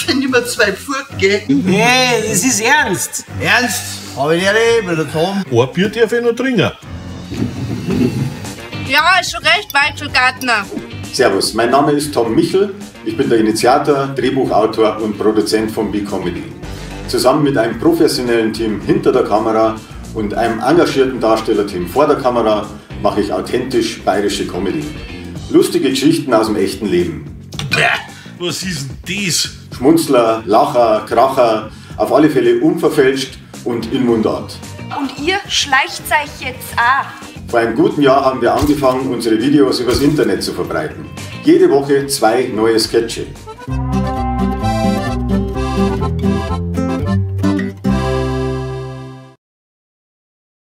schon über 2 Pfund, gell? Hey, das ist ernst. Ernst? Hab ich nicht, will ich haben. Ein Bier darf ich noch trinken. Ja, ist schon recht, Weinzelgärtner. Servus, mein Name ist Tom Michel. Ich bin der Initiator, Drehbuchautor und Produzent von B-Comedy. Zusammen mit einem professionellen Team hinter der Kamera und einem engagierten Darstellerteam vor der Kamera mache ich authentisch bayerische Comedy. Lustige Geschichten aus dem echten Leben. Was ist denn das? Schmunzler, Lacher, Kracher, auf alle Fälle unverfälscht und in Mundart. Und ihr schleicht euch jetzt auch. Vor einem guten Jahr haben wir angefangen, unsere Videos übers Internet zu verbreiten. Jede Woche 2 neue Sketche.